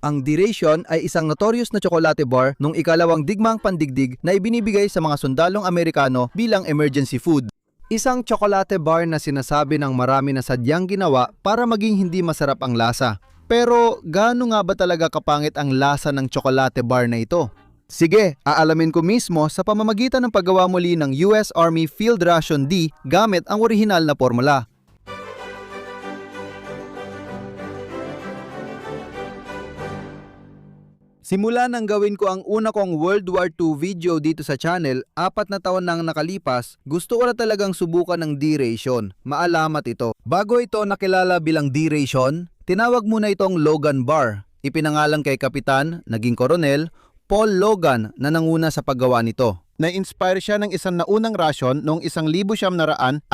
Ang D-Ration ay isang notorious na tsokolate bar nung ikalawang digmaang pandigdig na ibinibigay sa mga sundalong Amerikano bilang emergency food. Isang tsokolate bar na sinasabi ng marami na sadyang ginawa para maging hindi masarap ang lasa. Pero gaano nga ba talaga kapangit ang lasa ng tsokolate bar na ito? Sige, aalamin ko mismo sa pamamagitan ng paggawa muli ng US Army Field Ration D gamit ang orihinal na formula. Simula nang gawin ko ang una kong World War II video dito sa channel, 4 na taon nang nakalipas, gusto ko na talagang subukan ng D-Ration. Maalamat ito. Bago ito nakilala bilang D-Ration, tinawag muna itong Logan Bar. Ipinangalan kay Kapitan, naging Koronel, Paul Logan na nanguna sa paggawa nito. Na-inspire siya ng isang naunang rasyon noong 1932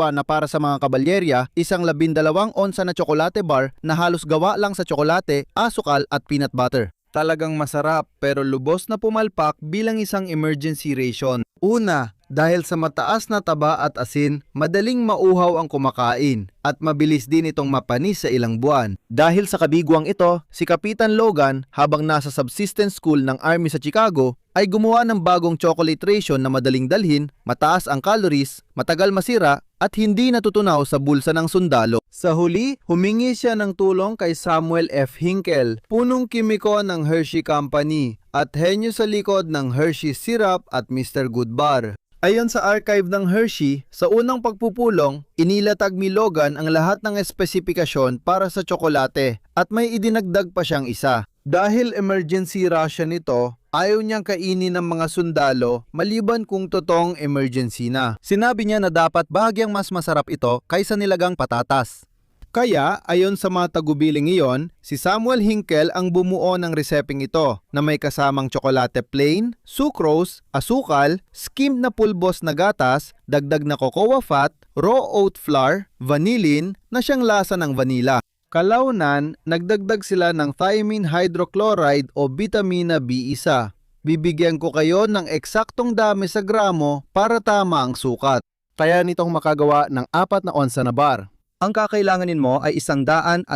na para sa mga kabalyerya, isang 12 onsa na tsokolate bar na halos gawa lang sa tsokolate, asukal at peanut butter. Talagang masarap pero lubos na pumalpak bilang isang emergency ration. Una, dahil sa mataas na taba at asin, madaling mauhaw ang kumakain at mabilis din itong mapanis sa ilang buwan. Dahil sa kabiguang ito, si Kapitan Logan habang nasa subsistence school ng Army sa Chicago ay gumawa ng bagong chocolate ration na madaling dalhin, mataas ang calories, matagal masira at hindi natutunaw sa bulsa ng sundalo. Sa huli, humingi siya ng tulong kay Samuel F. Hinkle, punong kimiko ng Hershey Company at henyo sa likod ng Hershey Syrup at Mr. Goodbar. Ayon sa archive ng Hershey, sa unang pagpupulong, inilatag ni Logan ang lahat ng espesipikasyon para sa tsokolate at may idinagdag pa siyang isa. Dahil emergency ration ito, ayaw niyang kainin ng mga sundalo maliban kung totoong emergency na. Sinabi niya na dapat bahagyang mas masarap ito kaysa nilagang patatas. Kaya, ayon sa mga tagubiling iyon, si Samuel Hinkle ang bumuo ng reseping ito na may kasamang tsokolate plain, sucrose, asukal, skimmed na pulbos na gatas, dagdag na cocoa fat, raw oat flour, vanillin na siyang lasa ng vanilla. Kalaunan, nagdagdag sila ng thiamine hydrochloride o vitamina B1. Bibigyan ko kayo ng eksaktong dami sa gramo para tama ang sukat. Kaya nitong makagawa ng 4 na onsa na bar. Ang kakailanganin mo ay 160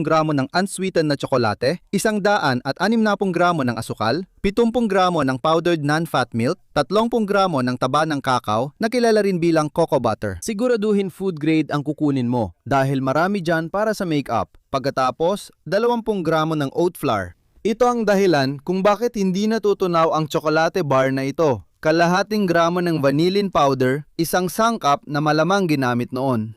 gramo ng unsweetened na tsokolate, 160 gramo ng asukal, 70 gramo ng powdered non-fat milk, 30 gramo ng taba ng kakao na kilala rin bilang cocoa butter. Siguraduhin food grade ang kukunin mo dahil marami dyan para sa makeup. Pagkatapos, 20 gramo ng oat flour. Ito ang dahilan kung bakit hindi natutunaw ang tsokolate bar na ito. Kalahating gramo ng vanillin powder, isang sangkap na malamang ginamit noon.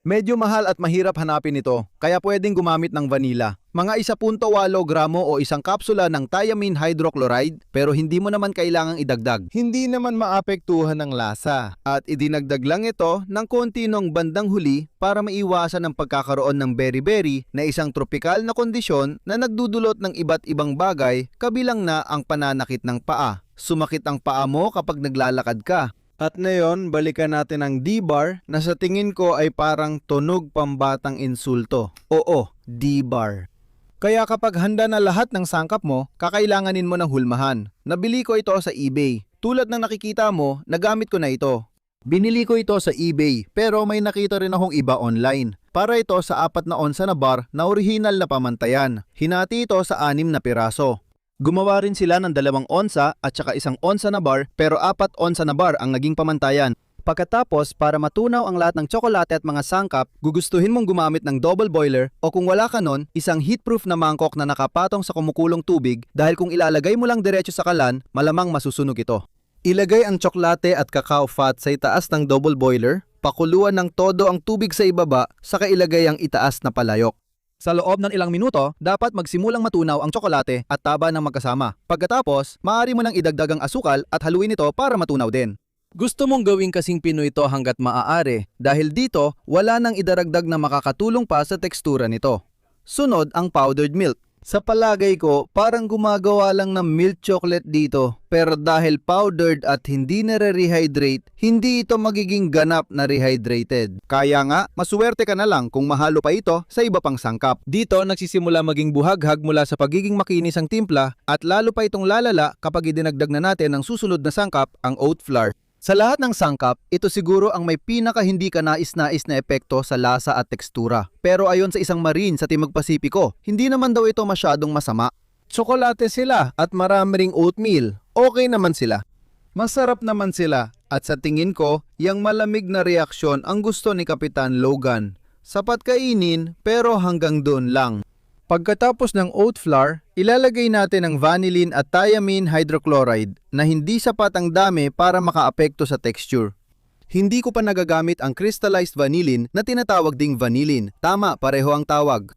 Medyo mahal at mahirap hanapin ito, kaya pwedeng gumamit ng vanilla. Mga 1.8 gramo o isang kapsula ng thiamine hydrochloride, pero hindi mo naman kailangang idagdag. Hindi naman maapektuhan ng lasa. At idinagdag lang ito ng konti nung bandang huli para maiwasan ang pagkakaroon ng beriberi na isang tropikal na kondisyon na nagdudulot ng iba't ibang bagay, kabilang na ang pananakit ng paa. Sumakit ang paa mo kapag naglalakad ka. At ngayon, balikan natin ang D-bar na sa tingin ko ay parang tunog pambatang insulto. Oo, D-bar. Kaya kapag handa na lahat ng sangkap mo, kakailanganin mo ng hulmahan. Nabili ko ito sa eBay. Tulad ng nakikita mo, nagamit ko na ito. Binili ko ito sa eBay, pero may nakita rin akong iba online. Para ito sa 4 na onsa na bar na orihinal na pamantayan. Hinati ito sa 6 na piraso. Gumawa rin sila ng 2 onsa at saka 1 onsa na bar pero 4 onsa na bar ang naging pamantayan. Pagkatapos, para matunaw ang lahat ng tsokolate at mga sangkap, gugustuhin mong gumamit ng double boiler o kung wala ka nun, isang heatproof na mangkok na nakapatong sa kumukulong tubig dahil kung ilalagay mo lang diretso sa kalan, malamang masusunog ito. Ilagay ang tsokolate at cacao fat sa itaas ng double boiler, pakuluan ng todo ang tubig sa ibaba, saka ilagay ang itaas na palayok. Sa loob ng ilang minuto, dapat magsimulang matunaw ang tsokolate at taba ng magkasama. Pagkatapos, maaari mo nang idagdag ang asukal at haluin ito para matunaw din. Gusto mong gawing kasing Pinoy ito hanggat maaari dahil dito wala nang idaragdag na makakatulong pa sa tekstura nito. Sunod ang powdered milk. Sa palagay ko, parang gumagawa lang ng milk chocolate dito. Pero dahil powdered at hindi nare-rehydrate, hindi ito magiging ganap na rehydrated. Kaya nga, masuwerte ka na lang kung mahalo pa ito sa iba pang sangkap. Dito, nagsisimula maging buhaghag mula sa pagiging makinis ang timpla at lalo pa itong lalala kapag idinagdag na natin ang susunod na sangkap, ang oat flour. Sa lahat ng sangkap, ito siguro ang may pinaka hindi ka nais-nais na epekto sa lasa at tekstura. Pero ayon sa isang marine sa Timog Pasipiko, hindi naman daw ito masyadong masama. Tsokolate sila at marami ring oatmeal. Okay naman sila. Masarap naman sila at sa tingin ko, yang malamig na reaksyon ang gusto ni Kapitan Logan. Sapat kainin pero hanggang doon lang. Pagkatapos ng oat flour, ilalagay natin ang vanillin at thiamine hydrochloride na hindi sapat ang dami para makaapekto sa texture. Hindi ko pa nagagamit ang crystallized vanillin na tinatawag ding vanillin. Tama, pareho ang tawag.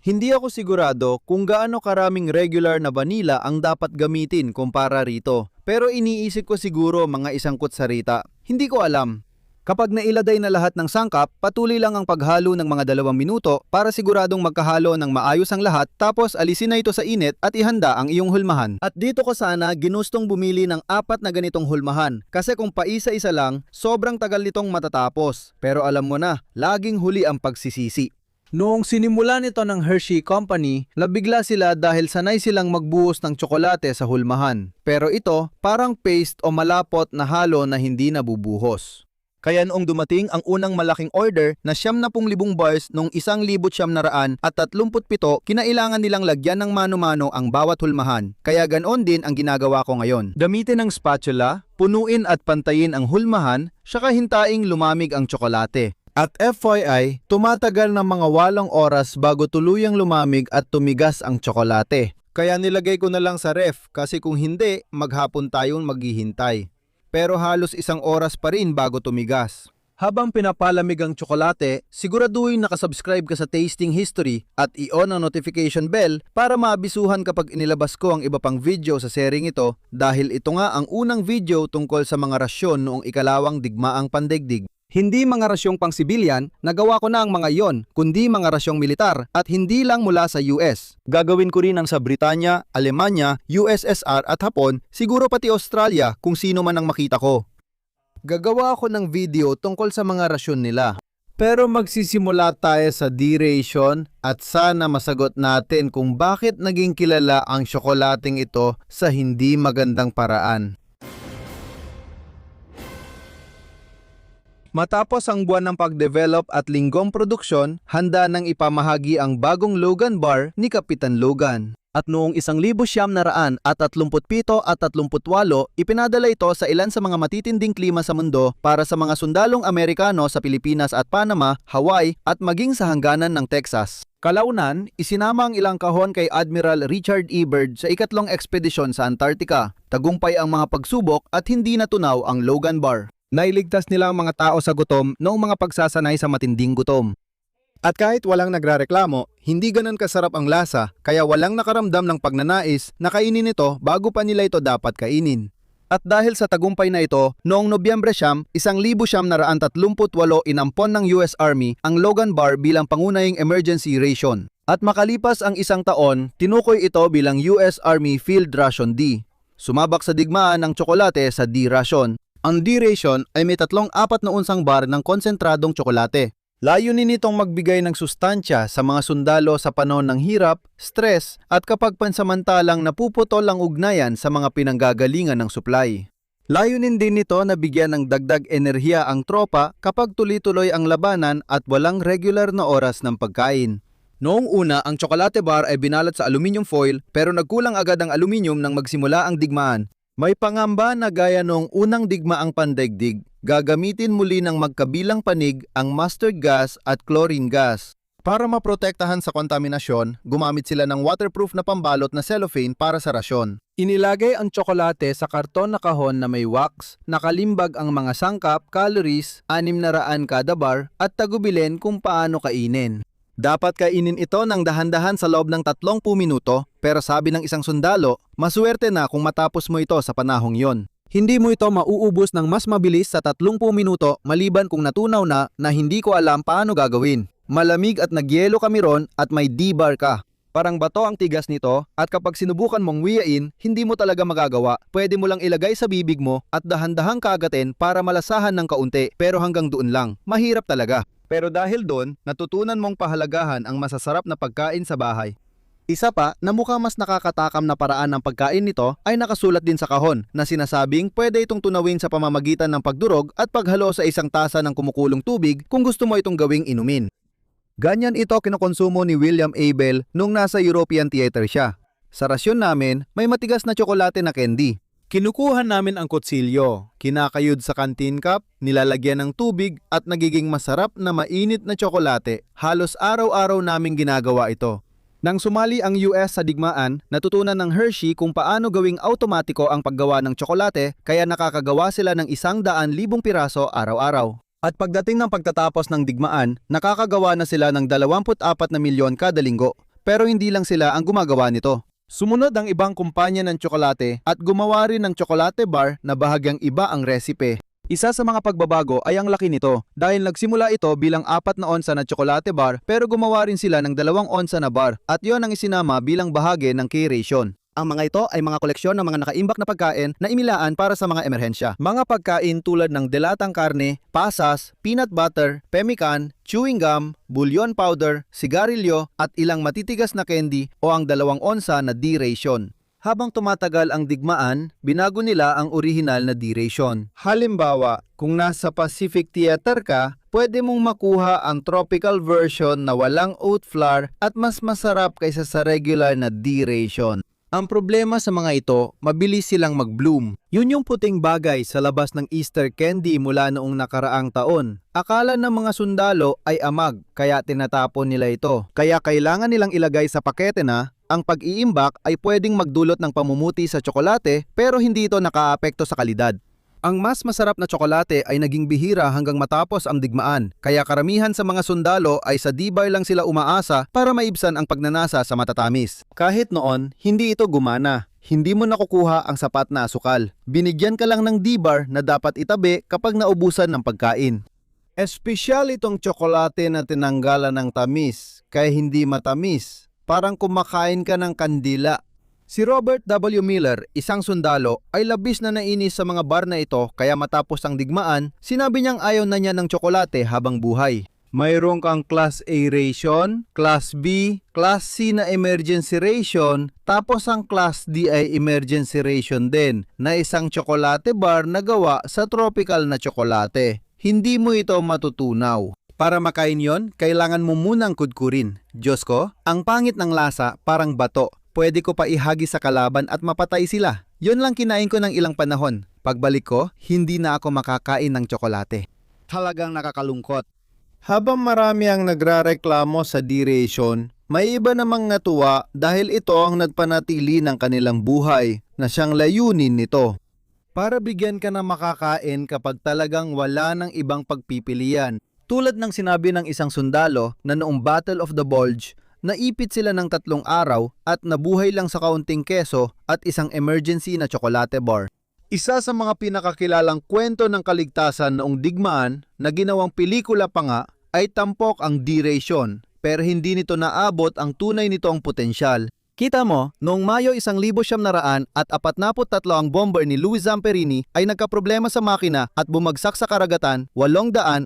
Hindi ako sigurado kung gaano karaming regular na vanilla ang dapat gamitin kumpara rito. Pero iniisip ko siguro mga 1 kutsarita. Hindi ko alam. Kapag nailaday na lahat ng sangkap, patuloy lang ang paghalo ng mga 2 minuto para siguradong magkahalo ng maayos ang lahat tapos alisin na ito sa init at ihanda ang iyong hulmahan. At dito ko sana ginustong bumili ng 4 na ganitong hulmahan kasi kung paisa-isa lang, sobrang tagal nitong matatapos. Pero alam mo na, laging huli ang pagsisisi. Noong sinimula nito ng Hershey Company, nabigla sila dahil sanay silang magbuhos ng tsokolate sa hulmahan. Pero ito, parang paste o malapot na halo na hindi nabubuhos. Kaya noong dumating ang unang malaking order na 70,000 bars noong 1,937, kinailangan nilang lagyan ng mano-mano ang bawat hulmahan. Kaya ganoon din ang ginagawa ko ngayon. Gamitin ang spatula, punuin at pantayin ang hulmahan, saka hintaing lumamig ang tsokolate. At FYI, tumatagal ng mga 8 oras bago tuluyang lumamig at tumigas ang tsokolate. Kaya nilagay ko na lang sa ref kasi kung hindi, maghapon tayong maghihintay. Pero halos 1 oras pa rin bago tumigas. Habang pinapalamig ang tsokolate, siguraduhin nakasubscribe ka sa Tasting History at i-on ang notification bell para maabisuhan kapag inilabas ko ang iba pang video sa seryeng ito dahil ito nga ang unang video tungkol sa mga rasyon noong ikalawang digmaang pandaigdig. Hindi mga rasyong pang sibilyan, nagawa ko na ang mga iyon, kundi mga rasyong militar at hindi lang mula sa US. Gagawin ko rin ang sa Britanya, Alemanya, USSR at Hapon, siguro pati Australia kung sino man ang makita ko. Gagawa ako ng video tungkol sa mga rasyon nila. Pero magsisimula tayo sa D-ration at sana masagot natin kung bakit naging kilala ang tsokolating ito sa hindi magandang paraan. Matapos ang buwan ng pag-develop at linggong produksyon, handa nang ipamahagi ang bagong Logan Bar ni Kapitan Logan. At noong 1937 at 38, ipinadala ito sa ilan sa mga matitinding klima sa mundo para sa mga sundalong Amerikano sa Pilipinas at Panama, Hawaii at maging sa hangganan ng Texas. Kalaunan, isinama ang ilang kahon kay Admiral Richard E. Byrd sa ikatlong ekspedisyon sa Antarctica. Tagumpay ang mga pagsubok at hindi natunaw ang Logan Bar. Nailigtas nila ang mga tao sa gutom noong mga pagsasanay sa matinding gutom. At kahit walang nagrareklamo, hindi ganun kasarap ang lasa kaya walang nakaramdam ng pagnanais na kainin ito bago pa nila ito dapat kainin. At dahil sa tagumpay na ito, noong Nobyembre 1938 inampon ng US Army ang Logan Bar bilang pangunahing emergency ration. At makalipas ang 1 taon, tinukoy ito bilang US Army Field Ration D. Sumabak sa digmaan ng tsokolate sa D-ration. Ang D-ration ay may 3-4 na unsang bar ng konsentradong tsokolate. Layunin nitong magbigay ng sustansya sa mga sundalo sa panahon ng hirap, stress at kapag pansamantalang napuputol ang ugnayan sa mga pinanggagalingan ng supply. Layunin din nito na bigyan ng dagdag enerhiya ang tropa kapag tuloy-tuloy ang labanan at walang regular na oras ng pagkain. Noong una, ang tsokolate bar ay binalat sa aluminium foil pero nagkulang agad ang aluminium nang magsimula ang digmaan. May pangamba na gaya noong unang digmaang pandaigdig, gagamitin muli ng magkabilang panig ang mustard gas at chlorine gas. Para maprotektahan sa kontaminasyon, gumamit sila ng waterproof na pambalot na cellophane para sa rasyon. Inilagay ang tsokolate sa karton na kahon na may wax, nakalimbag ang mga sangkap, calories, 600 kada bar at tagubilin kung paano kainin. Dapat kainin ito ng dahan-dahan sa loob ng 30 minuto, pero sabi ng isang sundalo, maswerte na kung matapos mo ito sa panahong yon. Hindi mo ito mauubos ng mas mabilis sa 30 minuto maliban kung natunaw na hindi ko alam paano gagawin. Malamig at nagyelo kami ron at may D-bar ka. Parang bato ang tigas nito at kapag sinubukan mong wiyain, hindi mo talaga magagawa. Pwede mo lang ilagay sa bibig mo at dahan-dahang kagatin para malasahan ng kaunti pero hanggang doon lang. Mahirap talaga. Pero dahil doon, natutunan mong pahalagahan ang masasarap na pagkain sa bahay. Isa pa na mukhang mas nakakatakam na paraan ng pagkain nito ay nakasulat din sa kahon na sinasabing pwede itong tunawin sa pamamagitan ng pagdurog at paghalo sa isang tasa ng kumukulong tubig kung gusto mo itong gawing inumin. Ganyan ito kinokonsumo ni William Abel nung nasa European Theater siya. Sa rasyon namin, may matigas na tsokolate na candy. Kinukuha namin ang kutsilyo, kinakayod sa canteen cup, nilalagyan ng tubig at nagiging masarap na mainit na tsokolate. Halos araw-araw naming ginagawa ito. Nang sumali ang US sa digmaan, natutunan ng Hershey kung paano gawing automatiko ang paggawa ng tsokolate kaya nakakagawa sila ng 100,000 piraso araw-araw. At pagdating ng pagtatapos ng digmaan, nakakagawa na sila ng 24 na milyon kada linggo. Pero hindi lang sila ang gumagawa nito. Sumunod ang ibang kumpanya ng tsokolate at gumawa rin ng tsokolate bar na bahagyang iba ang resipe. Isa sa mga pagbabago ay ang laki nito dahil nagsimula ito bilang 4 na onsa na tsokolate bar pero gumawa rin sila ng 2 onsa na bar at yon ang isinama bilang bahagi ng K-ration. Ang mga ito ay mga koleksyon ng mga nakaimbak na pagkain na imilaan para sa mga emerhensya. Mga pagkain tulad ng delatang karne, pasas, peanut butter, pemmican, chewing gum, bouillon powder, sigarilyo at ilang matitigas na candy o ang 2 onsa na D-ration. Habang tumatagal ang digmaan, binago nila ang orihinal na D-ration. Halimbawa, kung nasa Pacific Theater ka, pwede mong makuha ang tropical version na walang oat flour at mas masarap kaysa sa regular na D-ration. Ang problema sa mga ito, mabilis silang mag-bloom. Yun yung puting bagay sa labas ng Easter candy mula noong nakaraang taon. Akala ng mga sundalo ay amag, kaya tinatapon nila ito. Kaya kailangan nilang ilagay sa pakete na ang pag-iimbak ay pwedeng magdulot ng pamumuti sa tsokolate pero hindi ito nakaapekto sa kalidad. Ang mas masarap na tsokolate ay naging bihira hanggang matapos ang digmaan, kaya karamihan sa mga sundalo ay sa D-bar lang sila umaasa para maibsan ang pagnanasa sa matatamis. Kahit noon, hindi ito gumana. Hindi mo nakukuha ang sapat na asukal. Binigyan ka lang ng D-bar na dapat itabi kapag naubusan ng pagkain. Espesyal itong tsokolate na tinanggalan ng tamis, kaya hindi matamis. Parang kumakain ka ng kandila. Si Robert W. Miller, isang sundalo, ay labis na nainis sa mga bar na ito kaya matapos ang digmaan, sinabi niyang ayaw na niya ng tsokolate habang buhay. Mayroon kang Class A ration, Class B, Class C na emergency ration, tapos ang Class D ay emergency ration din, na isang tsokolate bar na gawa sa tropical na tsokolate. Hindi mo ito matutunaw. Para makain yon, kailangan mo munang kudkurin. Diyos ko, ang pangit ng lasa, parang bato. Pwede ko pa ihagi sa kalaban at mapatay sila. Yon lang kinain ko ng ilang panahon. Pagbalik ko, hindi na ako makakain ng tsokolate. Talagang nakakalungkot. Habang marami ang nagrareklamo sa D-ration, may iba namang natuwa dahil ito ang nagpanatili ng kanilang buhay na siyang layunin nito. Para bigyan ka na makakain kapag talagang wala ng ibang pagpipilian. Tulad ng sinabi ng isang sundalo na noong Battle of the Bulge, naipit sila ng 3 araw at nabuhay lang sa kaunting keso at isang emergency na tsokolate bar. Isa sa mga pinakakilalang kwento ng kaligtasan noong digmaan na ginawang pelikula pa nga ay tampok ang D-ration pero hindi nito naabot ang tunay nitong potensyal. Kita mo, noong Mayo 1943 at 43 ang bomber ni Louis Zamperini ay nagkaproblema sa makina at bumagsak sa karagatan 850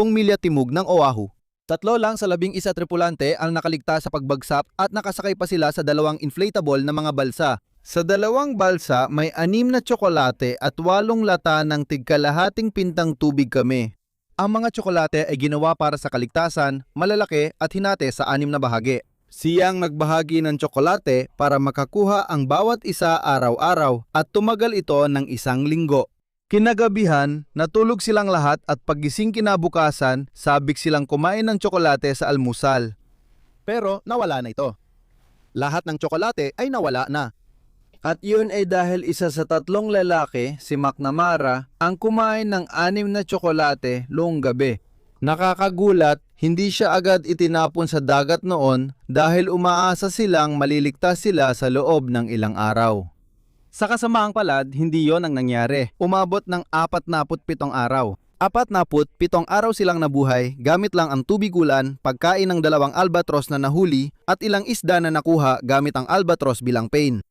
milya timog ng Oahu. 3 lang sa 11 tripulante ang nakaligtas sa pagbagsak at nakasakay pa sila sa 2 inflatable na mga balsa. Sa 2 balsa may 6 na tsokolate at 8 lata ng tigkalahating pintang tubig kami. Ang mga tsokolate ay ginawa para sa kaligtasan, malalaki at hinati sa 6 na bahagi. Siyang nagbahagi ng tsokolate para makakuha ang bawat isa araw-araw at tumagal ito ng 1 linggo. Kinagabihan, natulog silang lahat at paggising kinabukasan, sabik silang kumain ng tsokolate sa almusal. Pero nawala na ito. Lahat ng tsokolate ay nawala na. At yun ay dahil isa sa 3 lalaki, si McNamara, ang kumain ng 6 na tsokolate noong gabi. Nakakagulat, hindi siya agad itinapon sa dagat noon dahil umaasa silang maliligtas sila sa loob ng ilang araw. Sa kasamaang palad, hindi yon ang nangyari. Umabot ng 47 araw. 47 araw silang nabuhay gamit lang ang tubig ulan, pagkain ng 2 albatros na nahuli at ilang isda na nakuha gamit ang albatros bilang pain.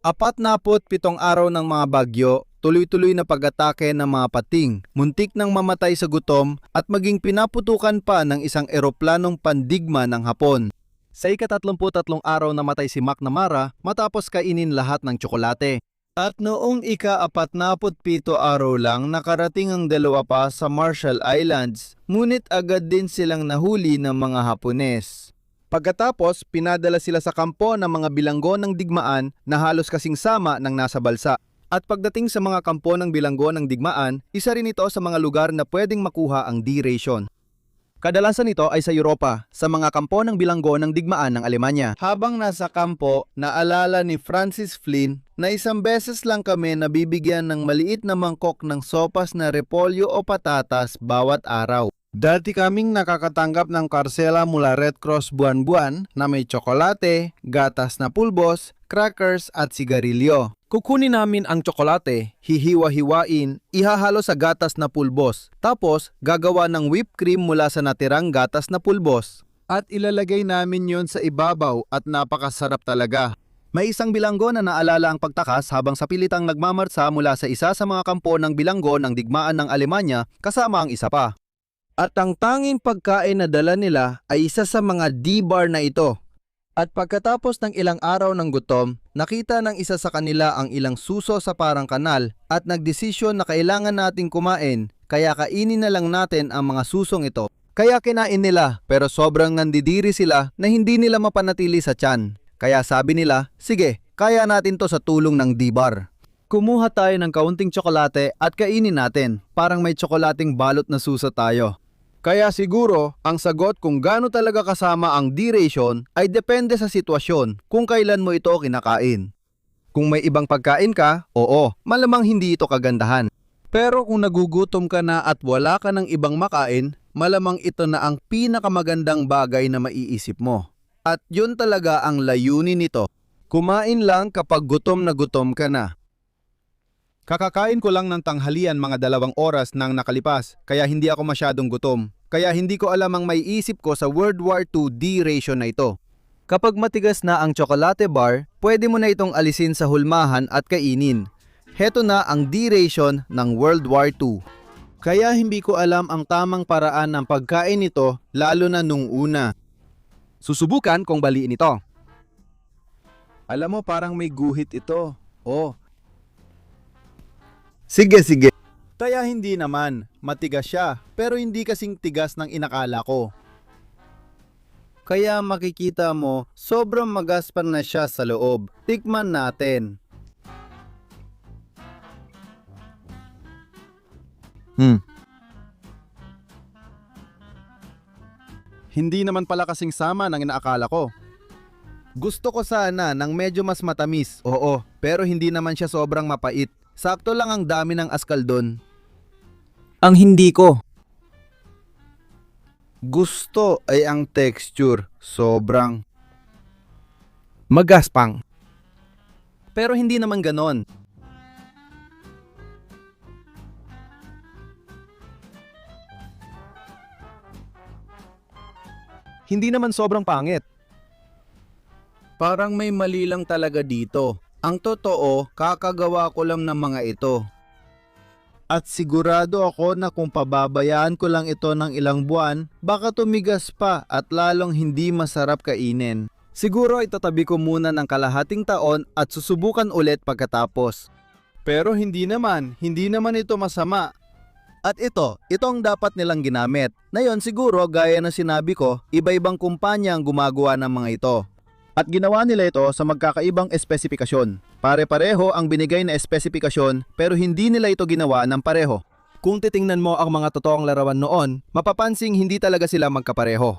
47 araw ng mga bagyo, tuloy-tuloy na pag-atake ng mga pating, muntik nang mamatay sa gutom at maging pinaputukan pa ng isang eroplanong pandigma ng Hapon. Sa ika-33 araw namatay si McNamara matapos kainin lahat ng tsokolate. At noong ika-47 araw lang nakarating ang dalawa pa sa Marshall Islands, ngunit agad din silang nahuli ng mga Hapones. Pagkatapos, pinadala sila sa kampo ng mga bilanggo ng digmaan na halos kasing sama ng nasa balsa. At pagdating sa mga kampo ng bilanggo ng digmaan, isa rin ito sa mga lugar na pwedeng makuha ang D-ration. Kadalasan ito ay sa Europa, sa mga kampo ng bilanggo ng digmaan ng Alemanya. Habang nasa kampo, naalala ni Francis Flynn na isang beses lang kami nabibigyan ng maliit na mangkok ng sopas na repolyo o patatas bawat araw. Dati kaming nakakatanggap ng karsela mula Red Cross buwan-buwan na may tsokolate, gatas na pulbos, crackers at sigarilyo. Kukunin namin ang tsokolate, hihiwa-hiwain, ihahalo sa gatas na pulbos, tapos gagawa ng whipped cream mula sa natirang gatas na pulbos. At ilalagay namin yon sa ibabaw at napakasarap talaga. May isang bilanggo na naalala ang pagtakas habang sa pilitang nagmamarsa mula sa isa sa mga kampo ng bilanggo ng digmaan ng Alemanya kasama ang isa pa. At ang tanging pagkain na dala nila ay isa sa mga D-bar na ito. At pagkatapos ng ilang araw ng gutom, nakita ng isa sa kanila ang ilang suso sa parang kanal at nagdesisyon na kailangan nating kumain, kaya kainin na lang natin ang mga susong ito. Kaya kinain nila, pero sobrang nandidiri sila na hindi nila mapanatili sa tiyan. Kaya sabi nila, sige, kaya natin to sa tulong ng D-bar. Kumuha tayo ng kaunting tsokolate at kainin natin, parang may tsokolating balot na suso tayo. Kaya siguro, ang sagot kung gaano talaga kasama ang D-ration ay depende sa sitwasyon kung kailan mo ito kinakain. Kung may ibang pagkain ka, oo, malamang hindi ito kagandahan. Pero kung nagugutom ka na at wala ka ng ibang makain, malamang ito na ang pinakamagandang bagay na maiisip mo. At yun talaga ang layunin nito. Kumain lang kapag gutom na gutom ka na. Kakakain ko lang ng tanghalian mga 2 oras nang nakalipas, kaya hindi ako masyadong gutom. Kaya hindi ko alam ang may isip ko sa World War II D-ration na ito. Kapag matigas na ang tsokolate bar, pwede mo na itong alisin sa hulmahan at kainin. Heto na ang D-ration ng World War II. Kaya hindi ko alam ang tamang paraan ng pagkain nito, lalo na nung una. Susubukan kong baliin ito. Alam mo, parang may guhit ito. Oh. Sige. Kaya hindi naman, matigas siya, pero hindi kasing tigas ng inakala ko. Kaya makikita mo, sobrang magaspan na siya sa loob. Tikman natin. Hindi naman pala kasing sama ng inaakala ko. Gusto ko sana ng medyo mas matamis, oo, pero hindi naman siya sobrang mapait. Sakto lang ang dami ng askal doon. Ang hindi ko gusto ay ang texture. Sobrang magaspang. Pero hindi naman ganon. Hindi naman sobrang pangit. Parang may mali lang talaga dito. Ang totoo, kakagawa ko lang ng mga ito. At sigurado ako na kung pababayaan ko lang ito ng ilang buwan, baka tumigas pa at lalong hindi masarap kainin. Siguro itatabi ko muna ng kalahating taon at susubukan ulit pagkatapos. Pero hindi naman ito masama. At ito ang dapat nilang ginamit. Ngayon siguro gaya na sinabi ko, iba-ibang kumpanya ang gumagawa ng mga ito. At ginawa nila ito sa magkakaibang espesipikasyon. Pare-pareho ang binigay na espesipikasyon pero hindi nila ito ginawa ng pareho. Kung titingnan mo ang mga totoong larawan noon, mapapansing hindi talaga sila magkapareho.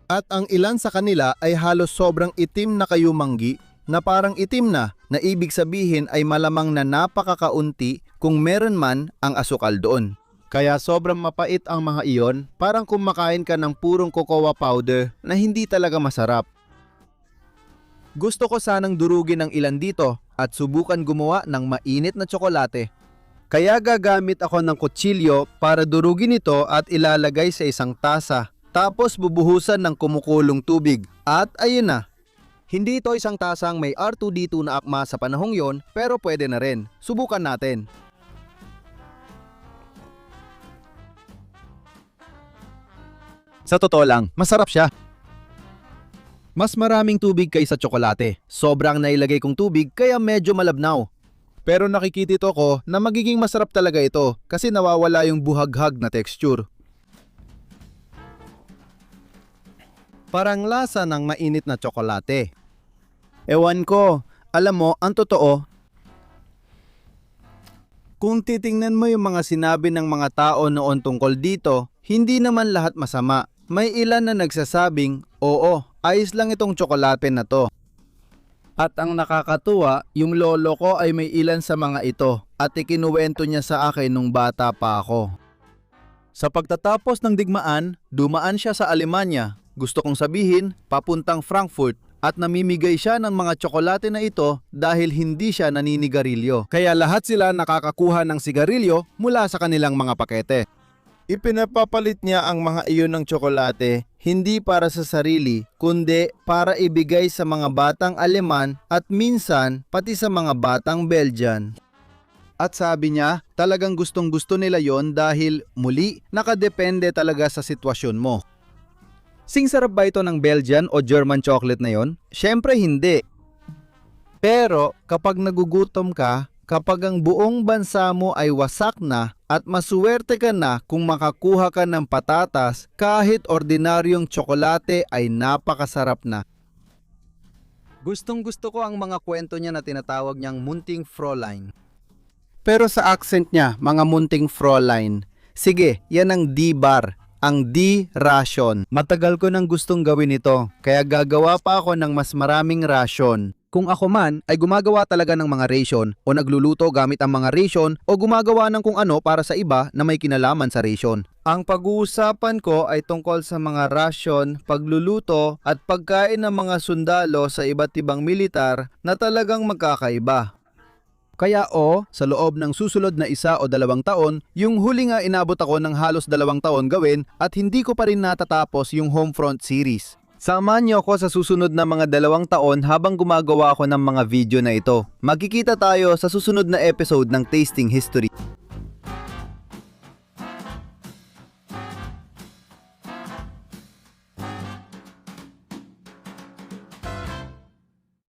At ang ilan sa kanila ay halos sobrang itim na kayumanggi na parang itim na ibig sabihin ay malamang na napakakaunti kung meron man ang asukal doon. Kaya sobrang mapait ang mga iyon, parang kumakain ka ng purong cocoa powder na hindi talaga masarap. Gusto ko sanang durugin ng ilan dito at subukan gumawa ng mainit na tsokolate. Kaya gagamit ako ng kutsilyo para durugin ito at ilalagay sa isang tasa. Tapos bubuhusan ng kumukulong tubig. At ayun na. Hindi ito isang tasang may R2-D2 na akma sa panahong yon, pero pwede na rin. Subukan natin. Sa totoo lang, masarap siya. Mas maraming tubig kaysa tsokolate. Sobrang nailagay kong tubig kaya medyo malabnaw. Pero nakikitito ko na magiging masarap talaga ito kasi nawawala yung buhaghag na texture. Parang lasa ng mainit na tsokolate. Ewan ko, alam mo, ang totoo, kung titingnan mo yung mga sinabi ng mga tao noon tungkol dito, hindi naman lahat masama. May ilan na nagsasabing, oo, ayos lang itong tsokolate na to. At ang nakakatuwa, yung lolo ko ay may ilan sa mga ito at ikinuwento niya sa akin nung bata pa ako. Sa pagtatapos ng digmaan, dumaan siya sa Alemanya. Gusto kong sabihin, papuntang Frankfurt. At namimigay siya ng mga tsokolate na ito dahil hindi siya naninigarilyo. Kaya lahat sila nakakakuha ng sigarilyo mula sa kanilang mga pakete. Ipinapapalit niya ang mga iyon ng tsokolate hindi para sa sarili, kundi para ibigay sa mga batang Aleman at minsan pati sa mga batang Belgian. At sabi niya, talagang gustong-gusto nila yon dahil muli nakadepende talaga sa sitwasyon mo. Sing sarap ba ito ng Belgian o German chocolate na yon? Syempre hindi. Pero kapag nagugutom ka, kapag ang buong bansa mo ay wasak na at masuwerte ka na kung makakuha ka ng patatas, kahit ordinaryong tsokolate ay napakasarap na. Gustong gusto ko ang mga kwento niya na tinatawag niyang munting Fräulein. Pero sa accent niya, mga munting Fräulein. Sige, yan ang D-bar. Ang D-ration. Matagal ko nang gustong gawin ito, kaya gagawa pa ako ng mas maraming ration. Kung ako man ay gumagawa talaga ng mga ration o nagluluto gamit ang mga ration o gumagawa ng kung ano para sa iba na may kinalaman sa ration. Ang pag-uusapan ko ay tungkol sa mga ration, pagluluto at pagkain ng mga sundalo sa iba't ibang militar na talagang magkakaiba. Kaya sa loob ng susunod na 1 o 2 taon, yung huli nga inabot ako ng halos 2 taon gawin at hindi ko pa rin natatapos yung Homefront series. Samahan niyo ako sa susunod na mga 2 taon habang gumagawa ako ng mga video na ito. Magkikita tayo sa susunod na episode ng Tasting History.